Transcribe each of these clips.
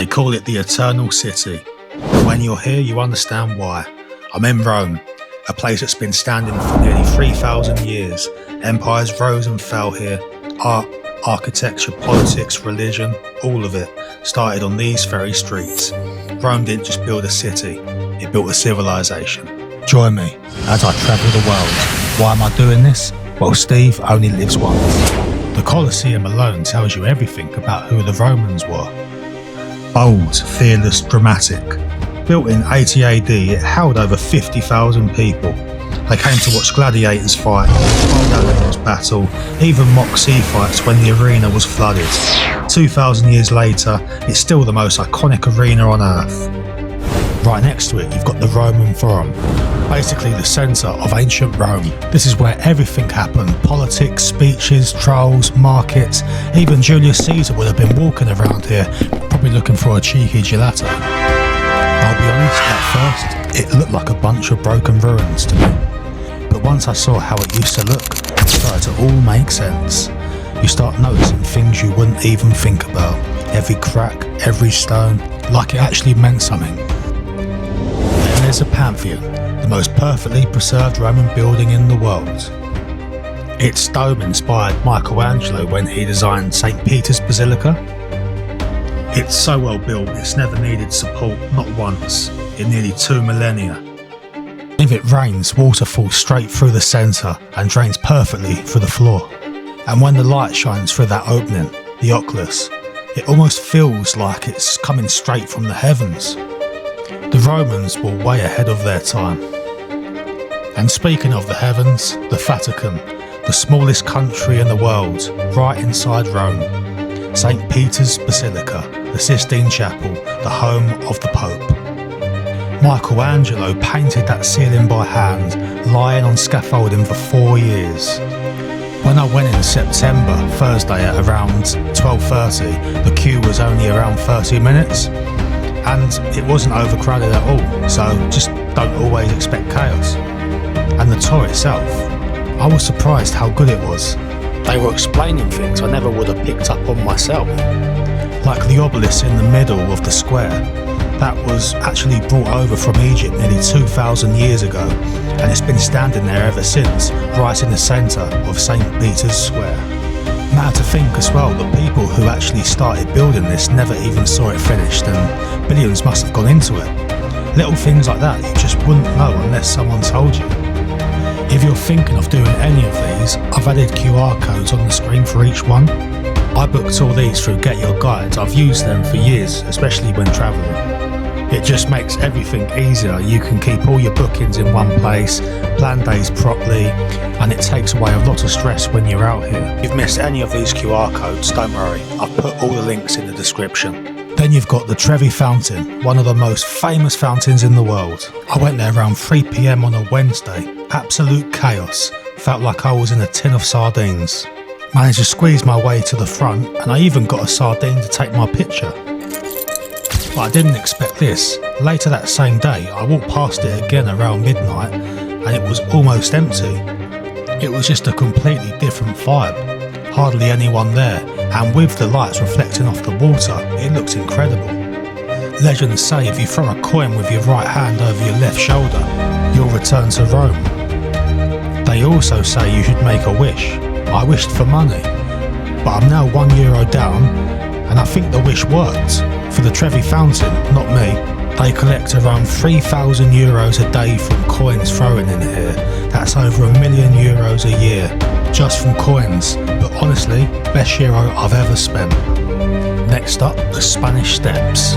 They call it the Eternal City. When you're here, you understand why. I'm in Rome, a place that's been standing for nearly 3,000 years. Empires rose and fell here. Art, architecture, politics, religion, all of it started on these very streets. Rome didn't just build a city, it built a civilization. Join me as I travel the world. Why am I doing this? Well, Steve only lives once. The Colosseum alone tells you everything about who the Romans were. Bold, fearless, dramatic. Built in 80 AD, it held over 50,000 people. They came to watch gladiators fight, wild animals battle, even mock sea fights when the arena was flooded. 2,000 years later, it's still the most iconic arena on earth. Right next to it, you've got the Roman Forum, basically the centre of ancient Rome. This is where everything happened: politics, speeches, trials, markets. Even Julius Caesar would have been walking around here, probably looking for a cheeky gelato. I'll be honest, at first, it looked like a bunch of broken ruins to me. But once I saw how it used to look, it started to all make sense. You start noticing things you wouldn't even think about. Every crack, every stone, like it actually meant something. Then there's the Pantheon, the most perfectly preserved Roman building in the world. Its dome inspired Michelangelo when he designed St. Peter's Basilica. It's so well built, it's never needed support, not once, in nearly 2 millennia. If it rains, water falls straight through the centre and drains perfectly through the floor. And when the light shines through that opening, the oculus, it almost feels like it's coming straight from the heavens. The Romans were way ahead of their time. And speaking of the heavens, the Vatican, the smallest country in the world, right inside Rome. St. Peter's Basilica, the Sistine Chapel, the home of the Pope. Michelangelo painted that ceiling by hand, lying on scaffolding for 4 years. When I went in September, Thursday at around 12:30, the queue was only around 30 minutes, and it wasn't overcrowded at all, so just don't always expect chaos. And the tour itself, I was surprised how good it was. They were explaining things I never would have picked up on myself. Like the obelisk in the middle of the square. That was actually brought over from Egypt nearly 2,000 years ago, and it's been standing there ever since, right in the centre of St. Peter's Square. Mad to think as well, the people who actually started building this never even saw it finished, and billions must have gone into it. Little things like that you just wouldn't know unless someone told you. If you're thinking of doing any of these, I've added QR codes on the screen for each one. I booked all these through Get Your Guides. I've used them for years, especially when travelling. It just makes everything easier. You can keep all your bookings in one place, plan days properly, and it takes away a lot of stress when you're out here. If you've missed any of these QR codes, don't worry, I've put all the links in the description. Then you've got the Trevi Fountain, one of the most famous fountains in the world. I went there around 3 PM on a Wednesday. Absolute chaos. Felt like I was in a tin of sardines. Managed to squeeze my way to the front, and I even got a sardine to take my picture. But I didn't expect this. Later that same day, I walked past it again around midnight, and it was almost empty. It was just a completely different vibe. Hardly anyone there, and with the lights reflecting off the water, it looked incredible. Legends say if you throw a coin with your right hand over your left shoulder, you'll return to Rome. They also say you should make a wish. I wished for money, but I'm now €1 down, and I think the wish worked. For the Trevi Fountain, not me. They collect around €3,000 a day from coins thrown in here. That's over €1 million a year, just from coins. But honestly, best euro I've ever spent. Next up, the Spanish Steps.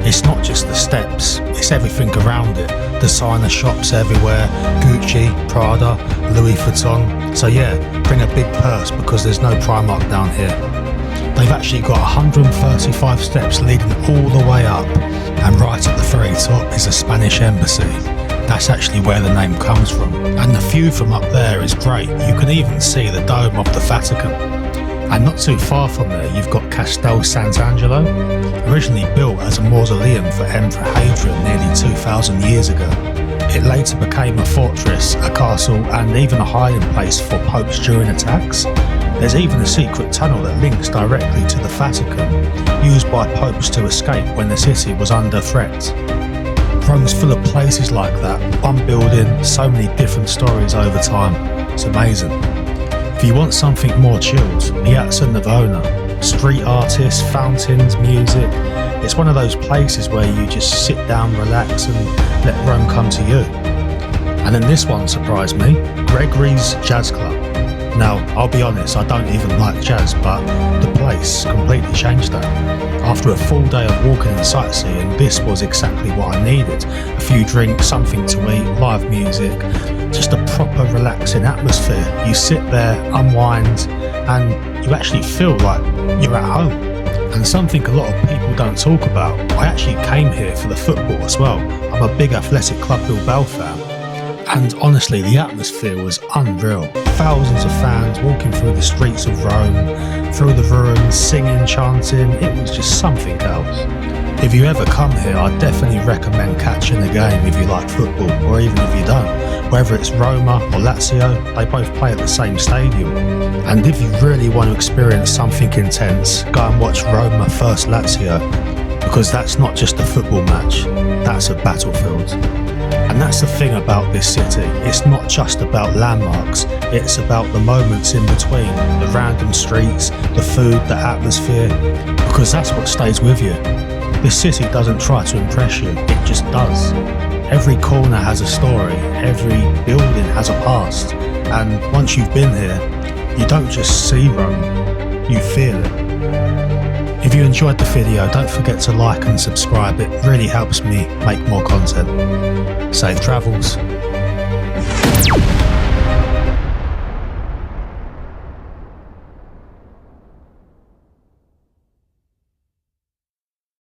It's not just the steps, it's everything around it. Designer shops everywhere, Gucci, Prada, Louis Vuitton. So yeah, bring a big purse because there's no Primark down here. They've actually got 135 steps leading all the way up, and right at the very top is the Spanish Embassy. That's actually where the name comes from. And the view from up there is great. You can even see the dome of the Vatican. And not too far from there, you've got Castel Sant'Angelo, originally built as a mausoleum for Emperor Hadrian nearly 2,000 years ago. It later became a fortress, a castle, and even a hiding place for popes during attacks. There's even a secret tunnel that links directly to the Vatican, used by popes to escape when the city was under threat. Rome's full of places like that, one building, so many different stories over time. It's amazing. If you want something more chilled, Piazza Navona, street artists, fountains, music. It's one of those places where you just sit down, relax and let Rome come to you. And then this one surprised me, Gregory's Jazz Club. Now, I'll be honest, I don't even like jazz, but the place completely changed that. After a full day of walking and sightseeing, this was exactly what I needed. A few drinks, something to eat, live music, just a proper relaxing atmosphere. You sit there, unwind, and you actually feel like you're at home. And something a lot of people don't talk about, I actually came here for the football as well. I'm a big Athletic Club Bilbao fan. And honestly, the atmosphere was unreal. Thousands of fans walking through the streets of Rome, through the ruins, singing, chanting. It was just something else. If you ever come here, I definitely recommend catching a game if you like football, or even if you don't. Whether it's Roma or Lazio, they both play at the same stadium. And if you really want to experience something intense, go and watch Roma vs Lazio, because that's not just a football match, that's a battlefield. And that's the thing about this city, it's not just about landmarks, it's about the moments in between, the random streets, the food, the atmosphere, because that's what stays with you. This city doesn't try to impress you, it just does. Every corner has a story, every building has a past, and once you've been here, you don't just see Rome, you feel it. If you enjoyed the video, don't forget to like and subscribe, it really helps me make more content. Safe travels.